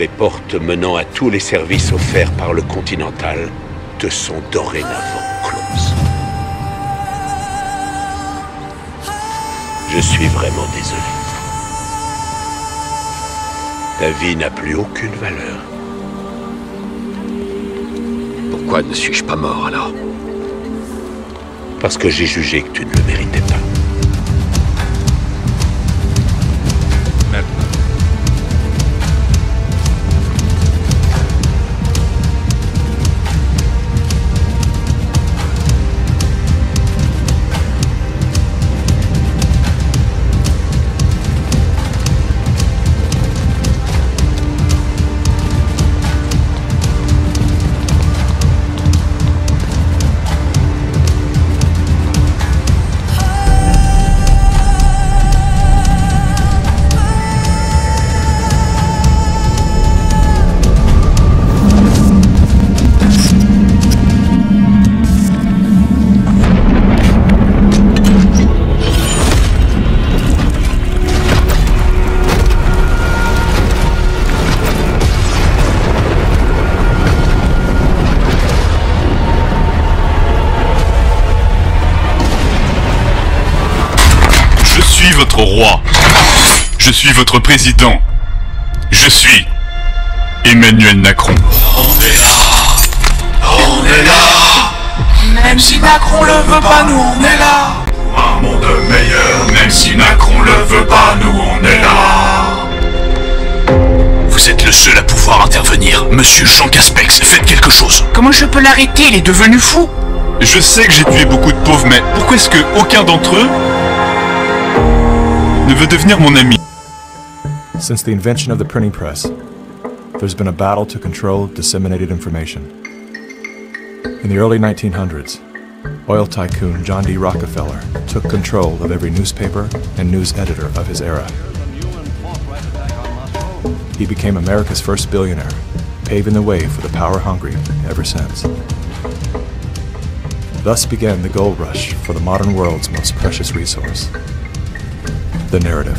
Les portes menant à tous les services offerts par le Continental te sont dorénavant closes. Je suis vraiment désolé. Ta vie n'a plus aucune valeur. Pourquoi ne suis-je pas mort alors? Parce que j'ai jugé que tu ne le méritais pas. Votre roi. Je suis votre président. Je suis Emmanuel Macron. On est là. On est là. Même si Macron le veut pas, nous on est là. Un monde meilleur, même si Macron le veut pas, nous on est là. Vous êtes le seul à pouvoir intervenir. Monsieur Jean Caspex, faites quelque chose. Comment je peux l'arrêter? Il est devenu fou. Je sais que j'ai tué beaucoup de pauvres, mais pourquoi est-ce que aucun d'entre eux ne veut devenir mon ami? Since the invention of the printing press, there's been a battle to control disseminated information. In the early 1900s, oil tycoon John D. Rockefeller took control of every newspaper and news editor of his era. He became America's first billionaire, paving the way for the power-hungry ever since. Thus began the gold rush for the modern world's most precious resource, the narrative.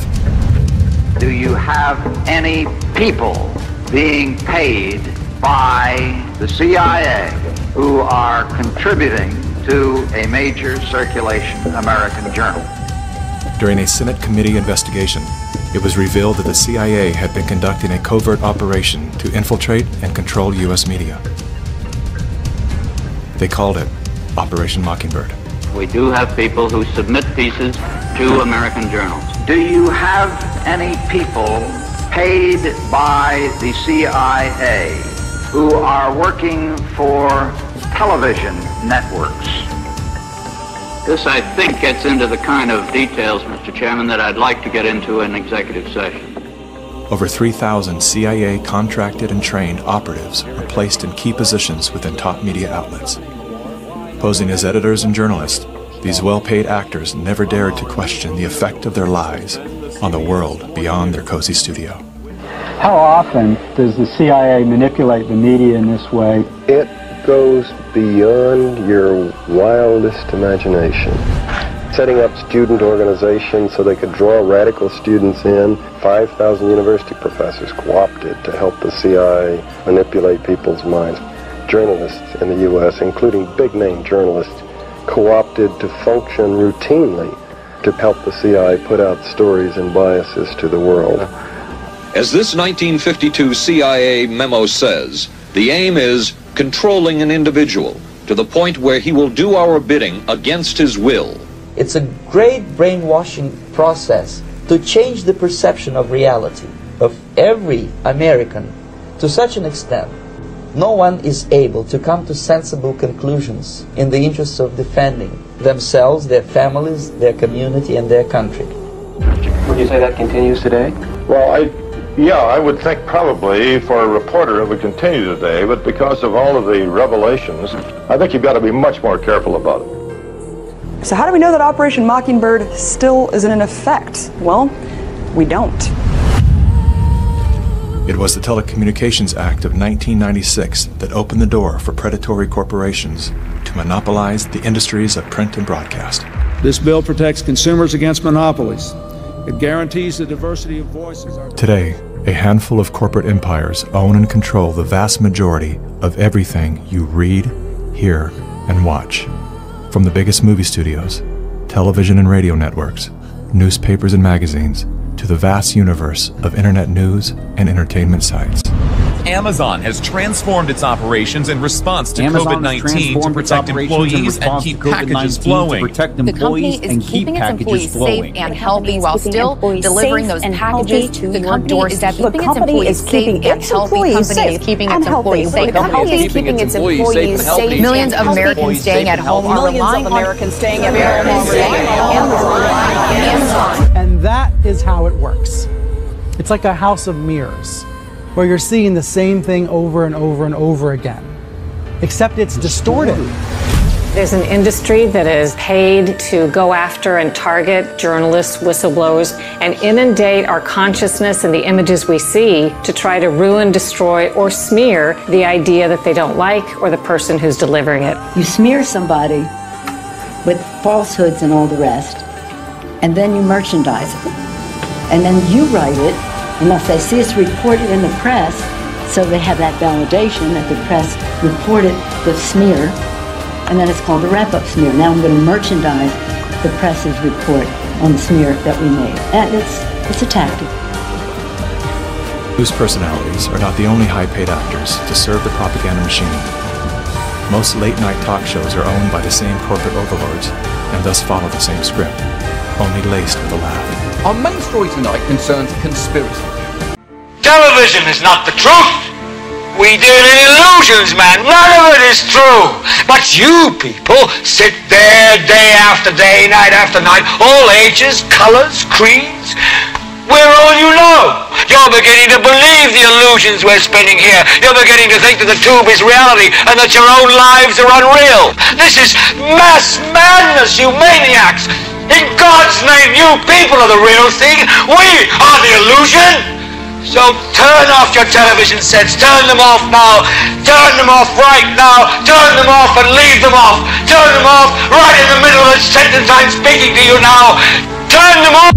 Do you have any people being paid by the CIA who are contributing to a major circulation American journal? During a Senate committee investigation, it was revealed that the CIA had been conducting a covert operation to infiltrate and control U.S. media. They called it Operation Mockingbird. We do have people who submit pieces to American journals. Do you have any people paid by the CIA who are working for television networks? This, I think, gets into the kind of details, Mr. Chairman, that I'd like to get into in executive session. Over 3,000 CIA contracted and trained operatives were placed in key positions within top media outlets. Posing as editors and journalists, these well-paid actors never dared to question the effect of their lies on the world beyond their cozy studio. How often does the CIA manipulate the media in this way? It goes beyond your wildest imagination. Setting up student organizations so they could draw radical students in. 5,000 university professors co-opted to help the CIA manipulate people's minds. Journalists in the U.S., including big-name journalists, co-opted to function routinely to help the CIA put out stories and biases to the world. As this 1952 CIA memo says, the aim is controlling an individual to the point where he will do our bidding against his will. It's a great brainwashing process to change the perception of reality of every American to such an extent no one is able to come to sensible conclusions in the interests of defending themselves, their families, their community, and their country. Would you say that continues today? Well, I would think probably for a reporter it would continue today, but because of all of the revelations, I think you've got to be much more careful about it. So how do we know that Operation Mockingbird still isn't in effect? Well, we don't. It was the Telecommunications Act of 1996 that opened the door for predatory corporations to monopolize the industries of print and broadcast. This bill protects consumers against monopolies. It guarantees the diversity of voices. Today, A handful of corporate empires own and control the vast majority of everything you read, hear, and watch. From the biggest movie studios, television and radio networks, newspapers and magazines, to the vast universe of internet news and entertainment sites. Amazon has transformed its operations in response to COVID-19 to protect employees and keep packages flowing. The company is keeping its employees safe and healthy while still delivering those packages to your doorstep. The company is keeping its employees safe. The company is keeping its employees safe. Millions of Americans staying at home are relying on Amazon. And that is how it works. It's like a house of mirrors, where you're seeing the same thing over and over and over again, except it's distorted. There's an industry that is paid to go after and target journalists, whistleblowers, and inundate our consciousness and the images we see to try to ruin, destroy, or smear the idea that they don't like or the person who's delivering it. You smear somebody with falsehoods and all the rest, and then you merchandise it. And then you write it, and if they see it's reported in the press, so they have that validation that the press reported the smear, and then it's called the wrap-up smear. Now I'm going to merchandise the press's report on the smear that we made. And it's a tactic. News personalities are not the only high-paid actors to serve the propaganda machine. Most late-night talk shows are owned by the same corporate overlords and thus follow the same script, only laced with a laugh. Our main story tonight concerns conspiracy. Television is not the truth. We deal in illusions, man. None of it is true. But you people sit there day after day, night after night, all ages, colors, creeds. We're all you know. You're beginning to believe the illusions we're spinning here. You're beginning to think that the tube is reality and that your own lives are unreal. This is mass madness, you maniacs. In God's name, you people are the real thing. We are the illusion. So turn off your television sets. Turn them off now. Turn them off right now. Turn them off and leave them off. Turn them off right in the middle of the sentence I'm speaking to you now. Turn them off.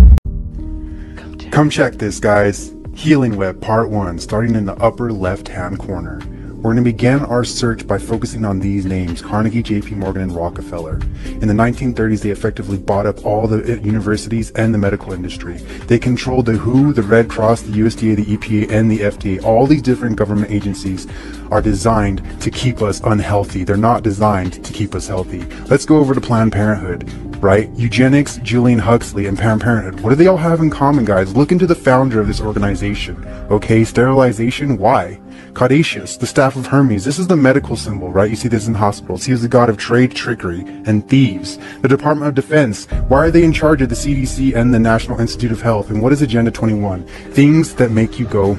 Come check this, guys. Healing Web Part 1, starting in the upper left-hand corner. We're going to begin our search by focusing on these names: Carnegie, J.P. Morgan, and Rockefeller. In the 1930s, they effectively bought up all the universities and the medical industry. They controlled the WHO, the Red Cross, the USDA, the EPA, and the FDA. All these different government agencies are designed to keep us unhealthy. They're not designed to keep us healthy. Let's go over to Planned Parenthood, right? Eugenics, Julian Huxley, and Planned Parenthood. What do they all have in common, guys? Look into the founder of this organization. Okay, sterilization, why? Caudatius, the staff of Hermes. This is the medical symbol, right? You see this in hospitals. He was the god of trade, trickery, and thieves. The Department of Defense. Why are they in charge of the CDC and the National Institute of Health? And what is Agenda 21? Things that make you go,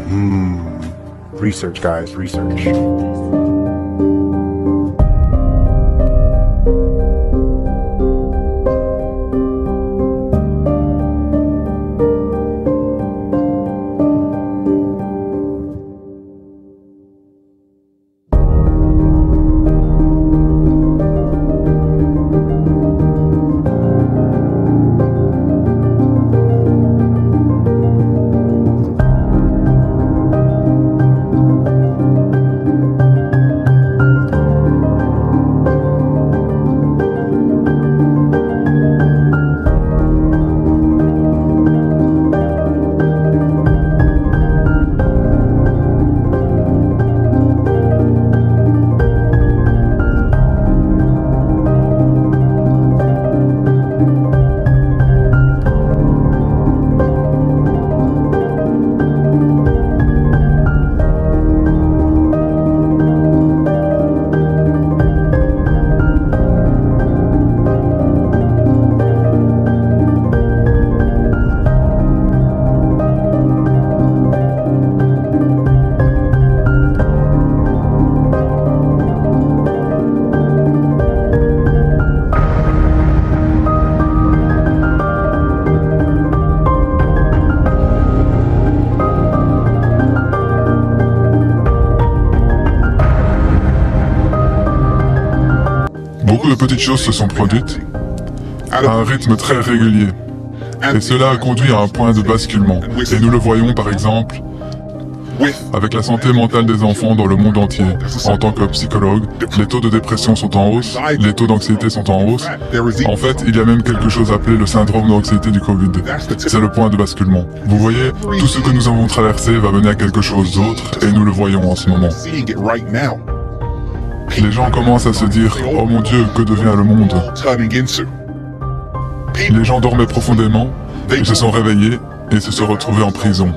Research, guys, research. Beaucoup de petites choses se sont produites à un rythme très régulier. Et cela a conduit à un point de basculement. Et nous le voyons par exemple avec la santé mentale des enfants dans le monde entier. En tant que psychologue, les taux de dépression sont en hausse, les taux d'anxiété sont en hausse. En fait, il y a même quelque chose appelé le syndrome d'anxiété du Covid. C'est le point de basculement. Vous voyez, tout ce que nous avons traversé va mener à quelque chose d'autre, et nous le voyons en ce moment. Les gens commencent à se dire « Oh mon Dieu, que devient le monde ?» Les gens dormaient profondément, ils se sont réveillés et se sont retrouvés en prison.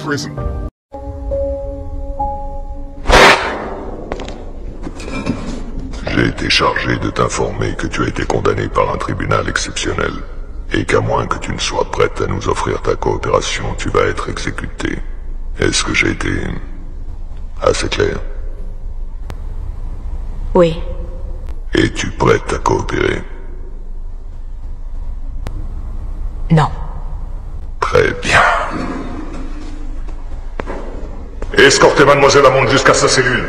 J'ai été chargé de t'informer que tu as été condamné par un tribunal exceptionnel et qu'à moins que tu ne sois prête à nous offrir ta coopération, tu vas être exécuté. Est-ce que j'ai été assez clair? Oui. Es-tu prête à coopérer? Non. Très bien. Escortez Mademoiselle Hammond jusqu'à sa cellule.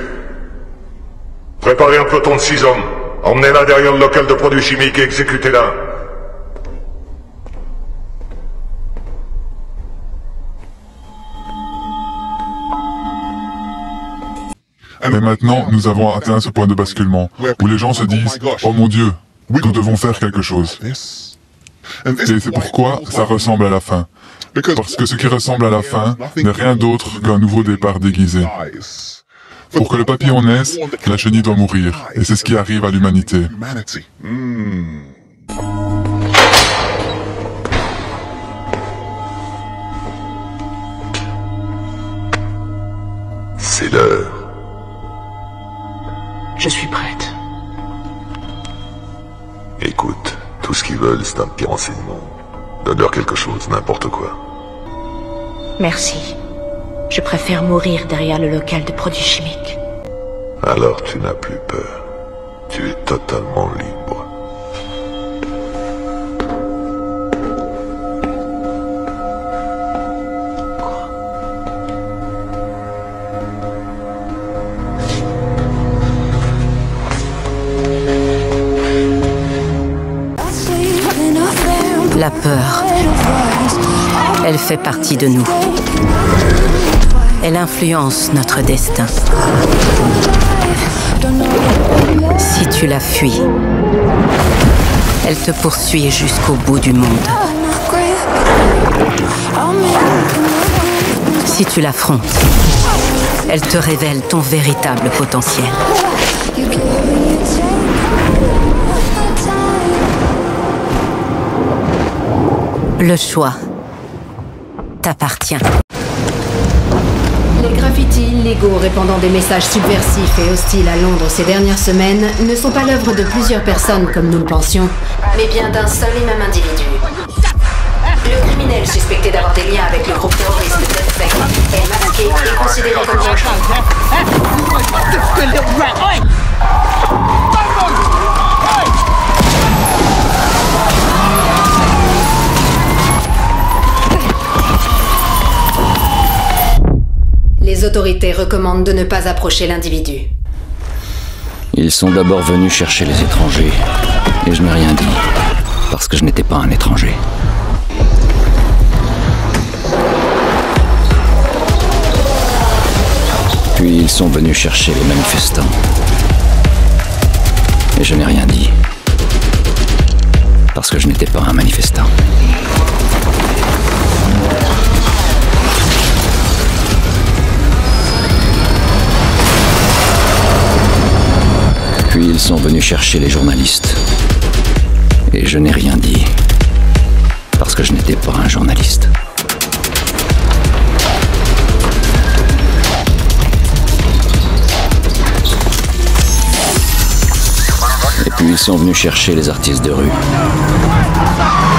Préparez un peloton de 6 hommes. Emmenez-la derrière le local de produits chimiques et exécutez-la. Mais maintenant, nous avons atteint ce point de basculement, où les gens se disent « Oh mon Dieu, nous devons faire quelque chose ». Et c'est pourquoi ça ressemble à la fin. Parce que ce qui ressemble à la fin n'est rien d'autre qu'un nouveau départ déguisé. Pour que le papillon naisse, la chenille doit mourir. Et c'est ce qui arrive à l'humanité. C'est l'heure. Je suis prête. Écoute, tout ce qu'ils veulent, c'est un petit renseignement. Donne-leur quelque chose, n'importe quoi. Merci. Je préfère mourir derrière le local de produits chimiques. Alors tu n'as plus peur. Tu es totalement libre. La peur, elle fait partie de nous. Elle influence notre destin. Si tu la fuis, elle te poursuit jusqu'au bout du monde. Si tu l'affrontes, elle te révèle ton véritable potentiel. Le choix t'appartient. Les graffitis illégaux répandant des messages subversifs et hostiles à Londres ces dernières semaines ne sont pas l'œuvre de plusieurs personnes comme nous le pensions, mais bien d'un seul et même individu. Le criminel suspecté d'avoir des liens avec le groupe terroriste DeathSec est masqué et considéré comme dangereux. Les autorités recommandent de ne pas approcher l'individu. Ils sont d'abord venus chercher les étrangers, et je n'ai rien dit, parce que je n'étais pas un étranger. Puis ils sont venus chercher les manifestants, et je n'ai rien dit, parce que je n'étais pas un manifestant. Puis ils sont venus chercher les journalistes. Et je n'ai rien dit. Parce que je n'étais pas un journaliste. Et puis ils sont venus chercher les artistes de rue.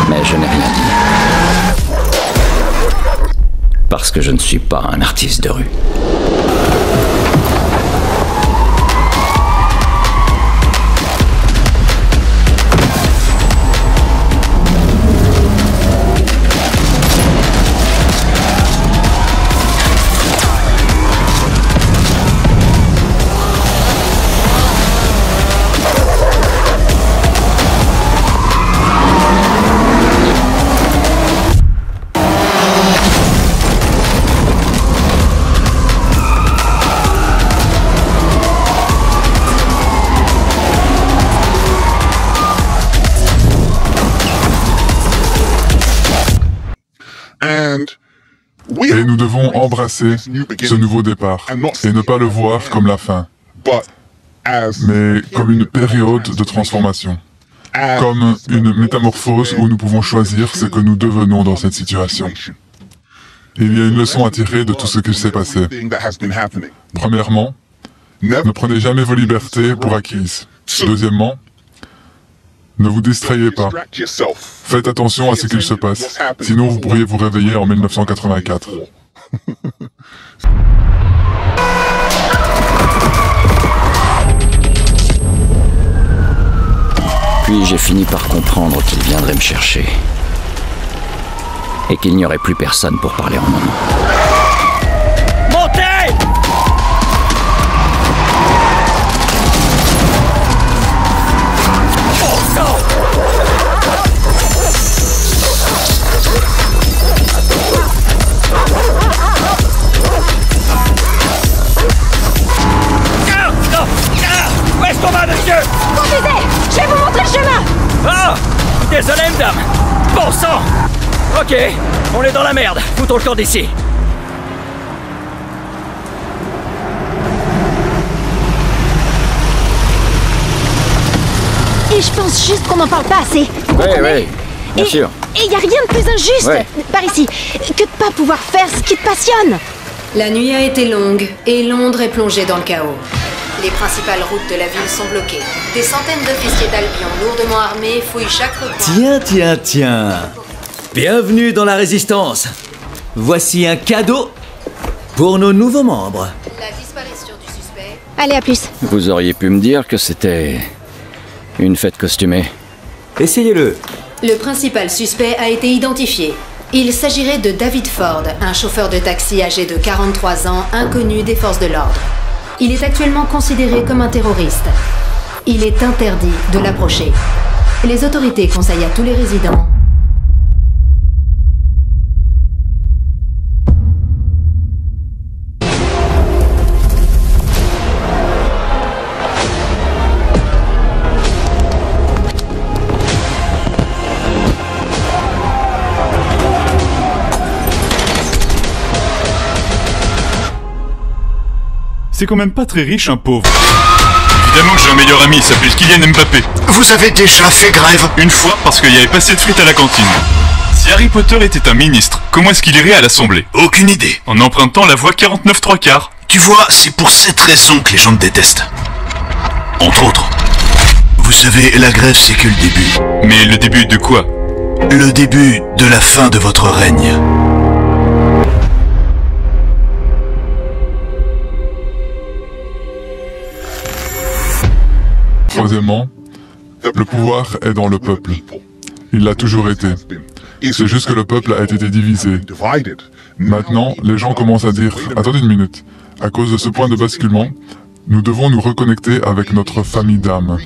Mais je n'ai rien dit. Parce que je ne suis pas un artiste de rue. nous devons embrasser ce nouveau départ et ne pas le voir comme la fin, mais comme une période de transformation, comme une métamorphose où nous pouvons choisir ce que nous devenons dans cette situation. Il y a une leçon à tirer de tout ce qui s'est passé. Premièrement, ne prenez jamais vos libertés pour acquises. Deuxièmement, ne vous distrayez pas. Faites attention à ce qu'il se passe, sinon vous pourriez vous réveiller en 1984. Puis j'ai fini par comprendre qu'il viendrait me chercher. Et qu'il n'y aurait plus personne pour parler en mon nom. Montez! Où est-ce qu'on va, monsieur? Conduisez! Je vais vous montrer le chemin! Ah! Désolé, madame! Bon sang! Ok, on est dans la merde. Foutons le camp d'ici. Et je pense juste qu'on n'en parle pas assez. Oui, bien sûr. Et il y a rien de plus injuste par ici que de pas pouvoir faire ce qui te passionne. La nuit a été longue et Londres est plongée dans le chaos. Les principales routes de la ville sont bloquées. Des centaines d'officiers d'Albion lourdement armés fouillent chaque recoin. Tiens. Bienvenue dans la Résistance. Voici un cadeau pour nos nouveaux membres. La disparition du suspect. Allez, à plus. Vous auriez pu me dire que c'était une fête costumée. Essayez-le. Le principal suspect a été identifié. Il s'agirait de David Ford, un chauffeur de taxi âgé de 43 ans, inconnu des forces de l'ordre. Il est actuellement considéré comme un terroriste. Il est interdit de l'approcher. Les autorités conseillent à tous les résidents C'est quand même pas très riche, un pauvre. Évidemment que j'ai un meilleur ami, il s'appelle Kylian Mbappé. Vous avez déjà fait grève? Une fois, parce qu'il y avait pas assez de frites à la cantine. Si Harry Potter était un ministre, comment est-ce qu'il irait à l'Assemblée? Aucune idée. En empruntant la voie 49 3/4. Tu vois, c'est pour cette raison que les gens me détestent. Entre autres. Vous savez, la grève c'est que le début. Mais le début de quoi? Le début de la fin de votre règne. Troisièmement, le pouvoir est dans le peuple. Il l'a toujours été. C'est juste que le peuple a été divisé. Maintenant, les gens commencent à dire « Attendez une minute, à cause de ce point de basculement, nous devons nous reconnecter avec notre famille d'âme,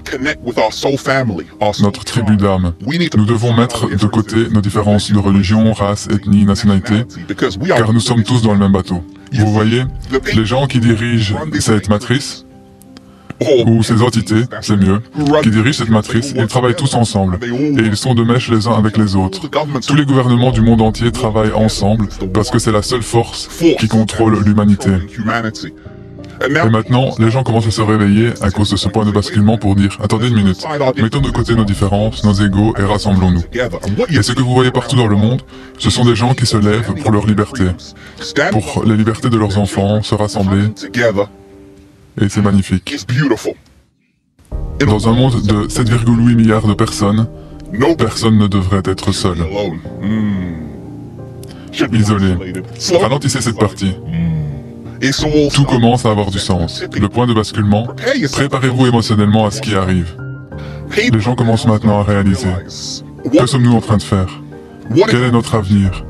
notre tribu d'âme. Nous devons mettre de côté nos différences de religion, race, ethnie, nationalité, car nous sommes tous dans le même bateau. Vous voyez, les gens qui dirigent cette matrice, ou ces entités, c'est mieux, qui dirigent cette matrice, ils travaillent tous ensemble, et ils sont de mèche les uns avec les autres. Tous les gouvernements du monde entier travaillent ensemble, parce que c'est la seule force qui contrôle l'humanité. Et maintenant, les gens commencent à se réveiller à cause de ce point de basculement pour dire « Attendez une minute, mettons de côté nos différences, nos égos et rassemblons-nous. » Et ce que vous voyez partout dans le monde, ce sont des gens qui se lèvent pour leur liberté, pour les libertés de leurs enfants, se rassembler. Et c'est magnifique. Dans un monde de 7,8 milliards de personnes, personne ne devrait être seul. Isolé. Ralentissez cette partie. Tout commence à avoir du sens. Le point de basculement, préparez-vous émotionnellement à ce qui arrive. Les gens commencent maintenant à réaliser. Que sommes-nous en train de faire? Quel est notre avenir?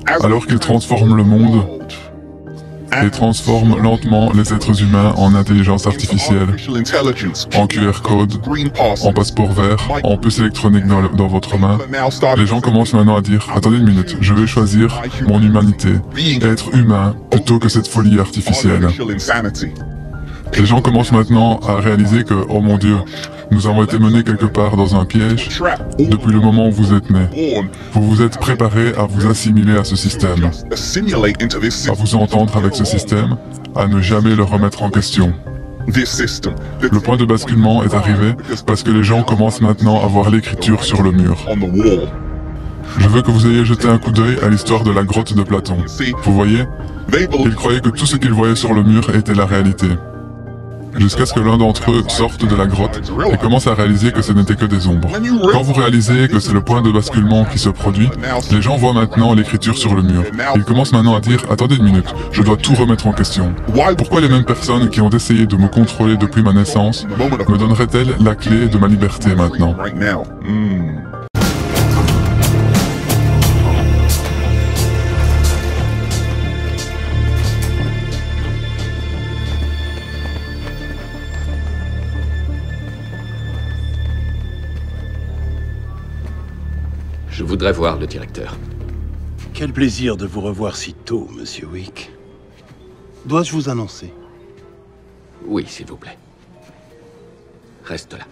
Alors qu'ils transforment le monde et transforme lentement les êtres humains en intelligence artificielle, en QR code, en passeport vert, en puce électronique dans votre main. Les gens commencent maintenant à dire « Attendez une minute, je vais choisir mon humanité, être humain plutôt que cette folie artificielle. » Les gens commencent maintenant à réaliser que, oh mon Dieu, Nous avons été menés quelque part dans un piège depuis le moment où vous êtes nés. Vous vous êtes préparés à vous assimiler à ce système, à vous entendre avec ce système, à ne jamais le remettre en question. Le point de basculement est arrivé parce que les gens commencent maintenant à voir l'écriture sur le mur. Je veux que vous ayez jeté un coup d'œil à l'histoire de la grotte de Platon. Vous voyez, ils croyaient que tout ce qu'ils voyaient sur le mur était la réalité. Jusqu'à ce que l'un d'entre eux sorte de la grotte et commence à réaliser que ce n'était que des ombres. Quand vous réalisez que c'est le point de basculement qui se produit, les gens voient maintenant l'écriture sur le mur. Ils commencent maintenant à dire « Attendez une minute, je dois tout remettre en question. Pourquoi les mêmes personnes qui ont essayé de me contrôler depuis ma naissance me donneraient-elles la clé de ma liberté maintenant ?» Je voudrais voir le directeur. Quel plaisir de vous revoir si tôt, Monsieur Wick. Dois-je vous annoncer? Oui, s'il vous plaît. Reste là.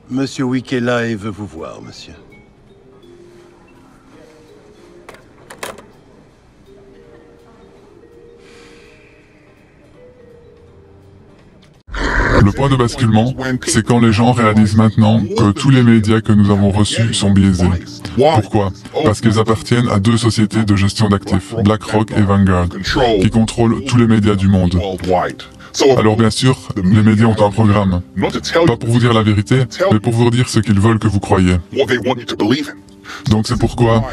Monsieur Wick est là et veut vous voir, monsieur. Le point de basculement, c'est quand les gens réalisent maintenant que tous les médias que nous avons reçus sont biaisés. Pourquoi? Parce qu'ils appartiennent à deux sociétés de gestion d'actifs, BlackRock et Vanguard, qui contrôlent tous les médias du monde. Alors bien sûr, les médias ont un programme. Pas pour vous dire la vérité, mais pour vous dire ce qu'ils veulent que vous croyiez. Donc c'est pourquoi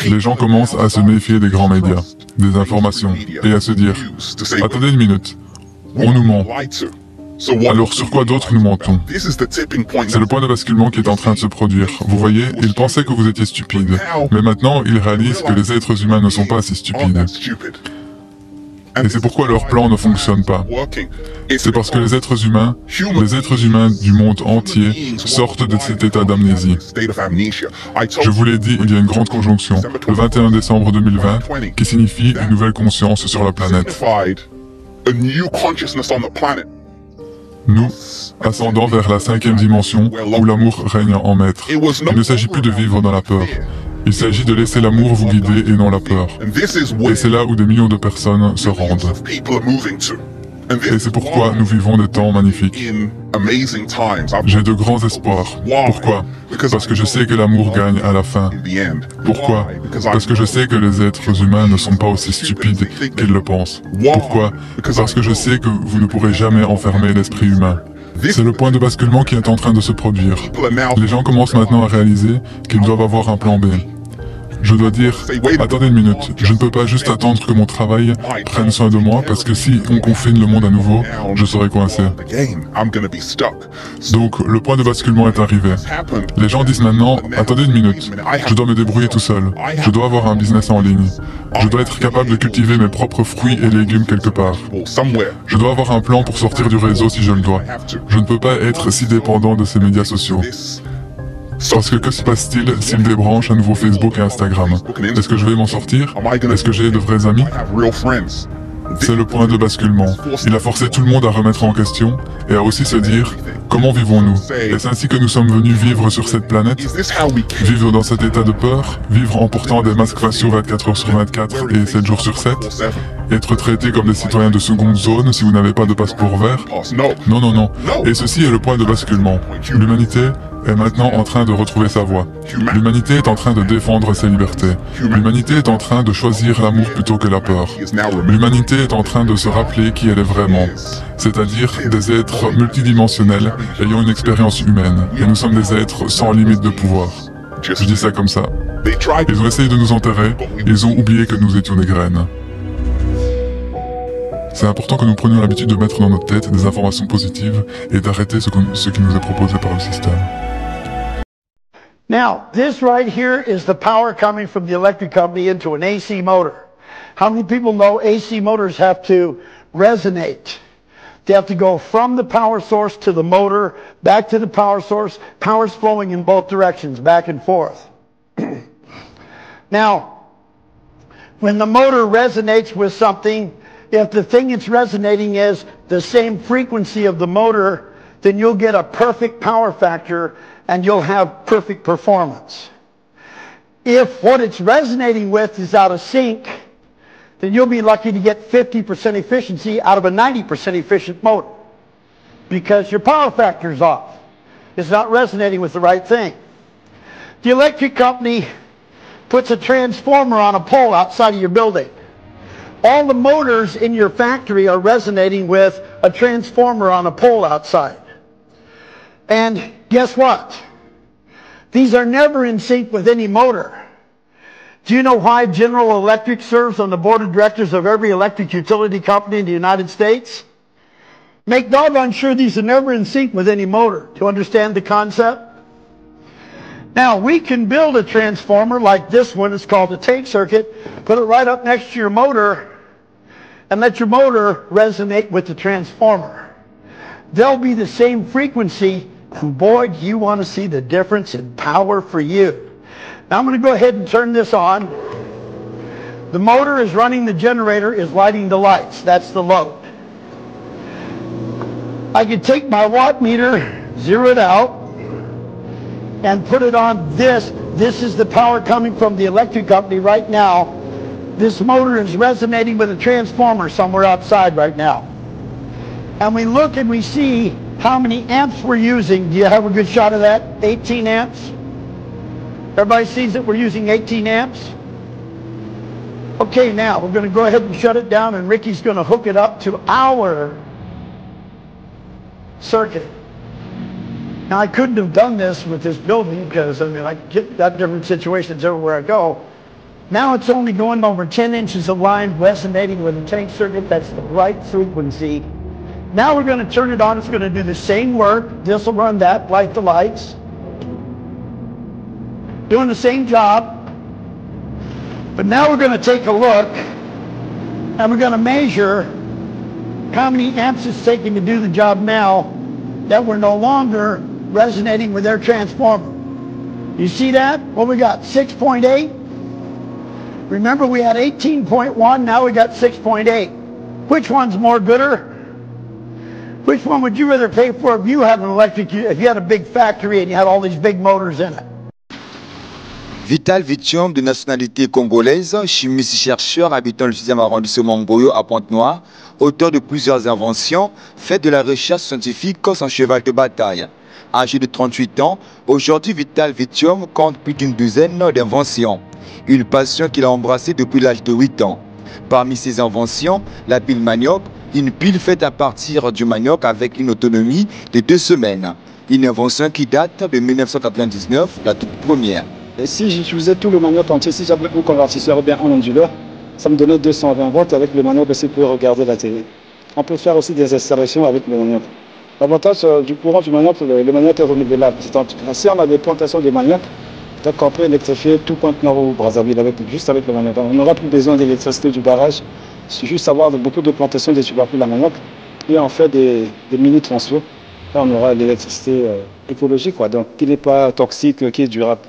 les gens commencent à se méfier des grands médias, des informations, et à se dire « Attendez une minute, on nous ment. Alors sur quoi d'autre nous mentons ?» C'est le point de basculement qui est en train de se produire. Vous voyez, ils pensaient que vous étiez stupide, mais maintenant ils réalisent que les êtres humains ne sont pas si stupides. Et c'est pourquoi leur plan ne fonctionne pas. C'est parce que les êtres humains du monde entier sortent de cet état d'amnésie. Je vous l'ai dit, il y a une grande conjonction, le 21 décembre 2020, qui signifie une nouvelle conscience sur la planète. Nous, ascendant vers la 5e dimension, où l'amour règne en maître. Il ne s'agit plus de vivre dans la peur. Il s'agit de laisser l'amour vous guider et non la peur. Et c'est là où des millions de personnes se rendent. Et c'est pourquoi nous vivons des temps magnifiques. J'ai de grands espoirs. Pourquoi? Parce que je sais que l'amour gagne à la fin. Pourquoi? Parce que je sais que les êtres humains ne sont pas aussi stupides qu'ils le pensent. Pourquoi? Parce que je sais que vous ne pourrez jamais enfermer l'esprit humain. C'est le point de basculement qui est en train de se produire. Les gens commencent maintenant à réaliser qu'ils doivent avoir un plan B. Je dois dire, attendez une minute, je ne peux pas juste attendre que mon travail prenne soin de moi parce que si on confine le monde à nouveau, je serai coincé. Donc le point de basculement est arrivé. Les gens disent maintenant, attendez une minute, je dois me débrouiller tout seul, je dois avoir un business en ligne, je dois être capable de cultiver mes propres fruits et légumes quelque part. Je dois avoir un plan pour sortir du réseau si je le dois. Je ne peux pas être si dépendant de ces médias sociaux. Parce que se passe-t-il s'ils débranchent à nouveau Facebook et Instagram? Est-ce que je vais m'en sortir? Est-ce que j'ai de vrais amis? C'est le point de basculement. Il a forcé tout le monde à remettre en question et à aussi se dire comment vivons-nous? Est-ce ainsi que nous sommes venus vivre sur cette planète? Vivre dans cet état de peur? Vivre en portant des masques faciaux 24 heures sur 24 et 7 jours sur 7? Être traités comme des citoyens de seconde zone si vous n'avez pas de passeport vert? Non, non, non. Et ceci est le point de basculement. L'humanité est maintenant en train de retrouver sa voie. L'humanité est en train de défendre ses libertés. L'humanité est en train de choisir l'amour plutôt que la peur. L'humanité est en train de se rappeler qui elle est vraiment. C'est-à-dire des êtres multidimensionnels ayant une expérience humaine. Et nous sommes des êtres sans limite de pouvoir. Je dis ça comme ça. Ils ont essayé de nous enterrer, ils ont oublié que nous étions des graines. C'est important que nous prenions l'habitude de mettre dans notre tête des informations positives et d'arrêter ce qui nous est proposé par le système. Now, this right here is the power coming from the electric company into an AC motor. How many people know AC motors have to resonate? They have to go from the power source to the motor, back to the power source. Power's flowing in both directions, back and forth. Now, When the motor resonates with something, if the thing it's resonating is the same frequency of the motor, then you'll get a perfect power factor and you'll have perfect performance. If what it's resonating with is out of sync, then you'll be lucky to get 50% efficiency out of a 90% efficient motor because your power factor is off. It's not resonating with the right thing. The electric company puts a transformer on a pole outside of your building. All the motors in your factory are resonating with a transformer on a pole outside. And guess what? These are never in sync with any motor. Do you know why General Electric serves on the board of directors of every electric utility company in the United States? Make doggone sure these are never in sync with any motor. Do you understand the concept? Now, we can build a transformer like this one. It's called a tank circuit. Put it right up next to your motor and let your motor resonate with the transformer. They'll be the same frequency, and boy, do you want to see the difference in power for you. Now I'm going to go ahead and turn this on. The motor is running, the generator is lighting the lights. That's the load. I could take my watt meter, zero it out, and put it on this. This is the power coming from the electric company right now. This motor is resonating with a transformer somewhere outside right now. And we look and we see how many amps we're using. Do you have a good shot of that? 18 amps? Everybody sees that we're using 18 amps? Okay, now we're going to go ahead and shut it down, and Ricky's going to hook it up to our circuit. Now, I couldn't have done this with this building because, I mean, I get that different situations everywhere I go. Now it's only going over 10 inches of line resonating with a tank circuit. That's the right frequency. Now we're going to turn it on. It's going to do the same work. This will run that, light the lights. Doing the same job. But now we're going to take a look and we're going to measure how many amps it's taking to do the job now that we're no longer resonating with their transformer. You see that? Well, we got 6.8. Remember, we had 18.1. Now we got 6.8. Which one's more gooder? Which one would you rather pay for if you had an electric, if you had a big factory and you had all these big motors in it? Vital Vithium, de nationalité congolaise, chimiste-chercheur habitant le 6e arrondissement Mboyo à Pointe-Noire, auteur de plusieurs inventions, fait de la recherche scientifique comme son cheval de bataille. Âgé de 38 ans, aujourd'hui Vital Vithium compte plus d'une douzaine d'inventions. Une passion qu'il a embrassée depuis l'âge de 8 ans. Parmi ses inventions, la pile manioc, une pile faite à partir du manioc avec une autonomie de 2 semaines. Une invention qui date de 1999, la toute première. Et si j'utilisais tout le manioc entier, si j'avais un convertisseur ou bien un onduleur, ça me donnait 220 volts. Avec le manioc aussi pour regarder la télé. On peut faire aussi des installations avec le manioc. L'avantage du courant du manioc, le manioc est renouvelable. Si on a des plantations de manioc, donc on peut électrifier tout Pointe-Noire ou Brazzaville juste avec le manioc. On n'aura plus besoin d'électricité du barrage. Il suffit juste d'avoir beaucoup de plantations de tubercules à manioc et on fait des mini-transferts. Là, on aura l'électricité écologique, quoi. Donc qui n'est pas toxique, qui est durable.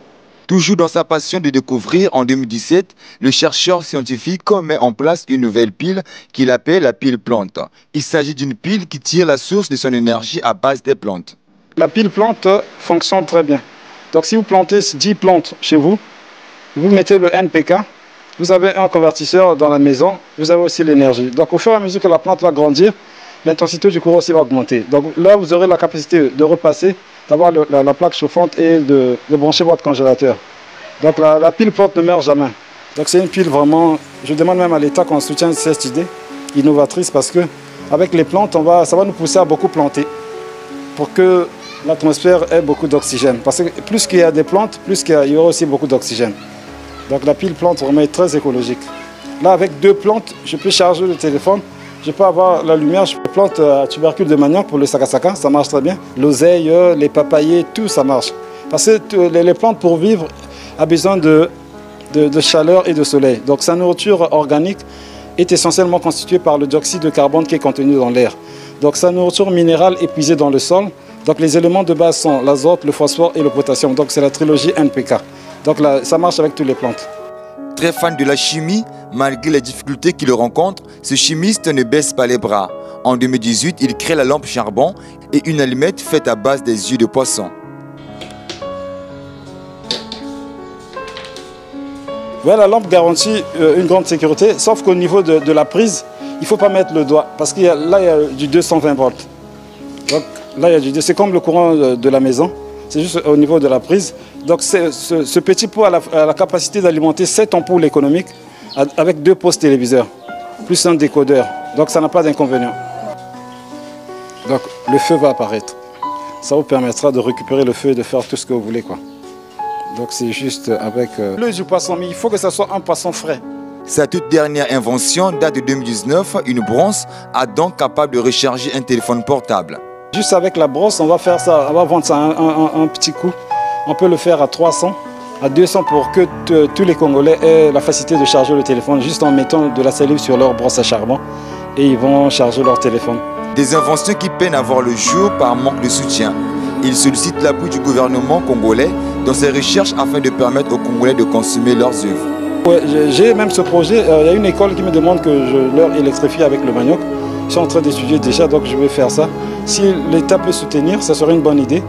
Toujours dans sa passion de découvrir, en 2017, le chercheur scientifique met en place une nouvelle pile qu'il appelle la pile plante. Il s'agit d'une pile qui tire la source de son énergie à base des plantes. La pile plante fonctionne très bien. Donc si vous plantez 10 plantes chez vous, vous mettez le NPK, vous avez un convertisseur dans la maison, vous avez aussi l'énergie. Donc au fur et à mesure que la plante va grandir, l'intensité du courant aussi va augmenter. Donc là, vous aurez la capacité de repasser, d'avoir la plaque chauffante et de brancher votre congélateur. Donc la pile plante ne meurt jamais. Donc c'est une pile vraiment, je demande même à l'État qu'on soutienne cette idée innovatrice parce que avec les plantes, ça va nous pousser à beaucoup planter pour que l'atmosphère ait beaucoup d'oxygène. Parce que plus qu'il y a des plantes, plus il y aura aussi beaucoup d'oxygène. Donc la pile plante vraiment est très écologique. Là avec 2 plantes, je peux charger le téléphone. Je peux avoir la lumière, je peux planter à tubercule de manioc pour le sakasaka, ça marche très bien. L'oseille, les papayers, tout ça marche. Parce que les plantes pour vivre ont besoin de chaleur et de soleil. Donc sa nourriture organique est essentiellement constituée par le dioxyde de carbone qui est contenu dans l'air. Donc sa nourriture minérale est puisée dans le sol. Donc les éléments de base sont l'azote, le phosphore et le potassium. Donc c'est la trilogie NPK. Donc là, ça marche avec toutes les plantes. Très fan de la chimie, malgré les difficultés qu'il rencontre, ce chimiste ne baisse pas les bras. En 2018, il crée la lampe charbon et une allumette faite à base des yeux de poisson. Ouais, la lampe garantit une grande sécurité, sauf qu'au niveau de la prise, il ne faut pas mettre le doigt, parce qu'il y a du 220 volts. Donc là, c'est comme le courant de la maison, c'est juste au niveau de la prise. Donc ce petit pot a la capacité d'alimenter 7 ampoules économiques avec 2 postes téléviseurs, plus un décodeur. Donc ça n'a pas d'inconvénient. Donc le feu va apparaître. Ça vous permettra de récupérer le feu et de faire tout ce que vous voulez, quoi. Donc c'est juste avec l'œil du poisson, mais il faut que ça soit un poisson frais. Sa toute dernière invention date de 2019, une brosse à dents capable de recharger un téléphone portable. Juste avec la brosse, on va faire ça, on va vendre ça un petit coup. On peut le faire à 300, à 200 pour que tous les Congolais aient la facilité de charger le téléphone juste en mettant de la salive sur leur brosse à charbon et ils vont charger leur téléphone. Des inventions qui peinent à voir le jour par manque de soutien. Il sollicite l'appui du gouvernement congolais dans ses recherches afin de permettre aux Congolais de consommer leurs œuvres. Ouais, j'ai même ce projet. Il y a une école qui me demande que je leur électrifie avec le manioc. Je suis en train d'étudier déjà, donc je vais faire ça. Si l'État peut soutenir, ça serait une bonne idée.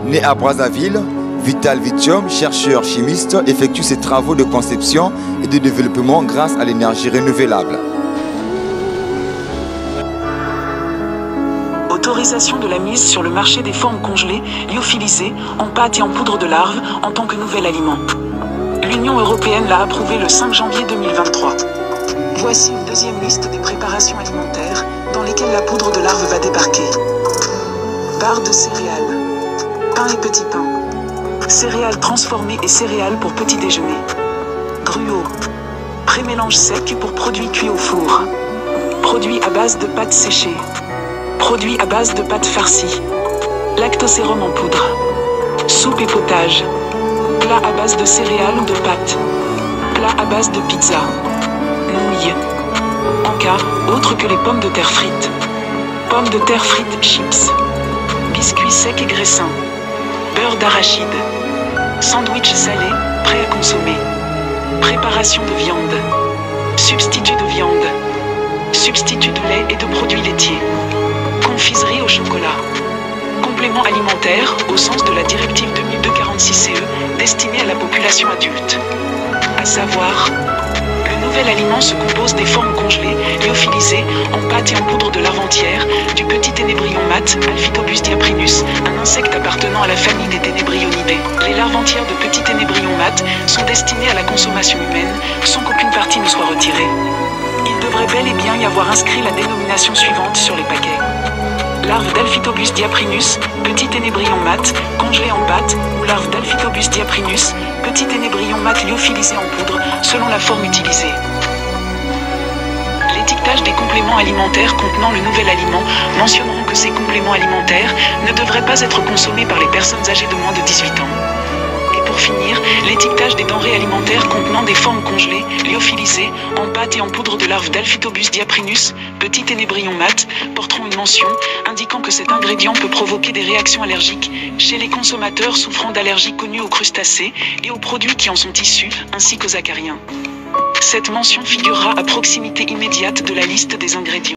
Né à Brazzaville, Vital Vitium, chercheur chimiste, effectue ses travaux de conception et de développement grâce à l'énergie renouvelable. Autorisation de la mise sur le marché des formes congelées, lyophilisées, en pâte et en poudre de larves, en tant que nouvel aliment. L'Union européenne l'a approuvé le 5 janvier 2023. Voici une deuxième liste des préparations alimentaires dans lesquelles la poudre de larve va débarquer. Barres de céréales, pain et petit pain, céréales transformées et céréales pour petit déjeuner, gruau, pré-mélange sec pour produits cuits au four, produits à base de pâtes séchées, produits à base de pâtes farcies, lactosérum en poudre, soupe et potage, plat à base de céréales ou de pâtes, plat à base de pizza, nouilles, encas, autres que les pommes de terre frites, pommes de terre frites chips, biscuits secs et graissins, beurre d'arachide, sandwich salé, prêt à consommer, préparation de viande, substitut de viande, substitut de lait et de produits laitiers, confiserie au chocolat, complément alimentaire au sens de la directive 2002/46/CE destinée à la population adulte. À savoir, le nouvel aliment se compose des formes congelées, lyophilisées, en pâte et en poudre de larve entière, du petit ténébrion mat, Alphytobus diaprinus, un insecte appartenant à la famille des ténébrionidae. Les larves entières de petits ténébrions mat sont destinées à la consommation humaine, sans qu'aucune partie ne soit retirée. Il devrait bel et bien y avoir inscrit la dénomination suivante sur les paquets. Larve d'Alphytobus diaprinus, petit ténébrion mat, congelé en pâte, ou larve d'Alphytobus diaprinus, petit ténébrion mat lyophilisé en poudre, selon la forme utilisée. L'étiquetage des compléments alimentaires contenant le nouvel aliment mentionneront que ces compléments alimentaires ne devraient pas être consommés par les personnes âgées de moins de 18 ans. Pour finir, l'étiquetage des denrées alimentaires contenant des formes congelées, lyophilisées, en pâte et en poudre de larve d'Alphytobus diaprinus, petit ténébrion mat, porteront une mention indiquant que cet ingrédient peut provoquer des réactions allergiques chez les consommateurs souffrant d'allergies connues aux crustacés et aux produits qui en sont issus, ainsi qu'aux acariens. Cette mention figurera à proximité immédiate de la liste des ingrédients.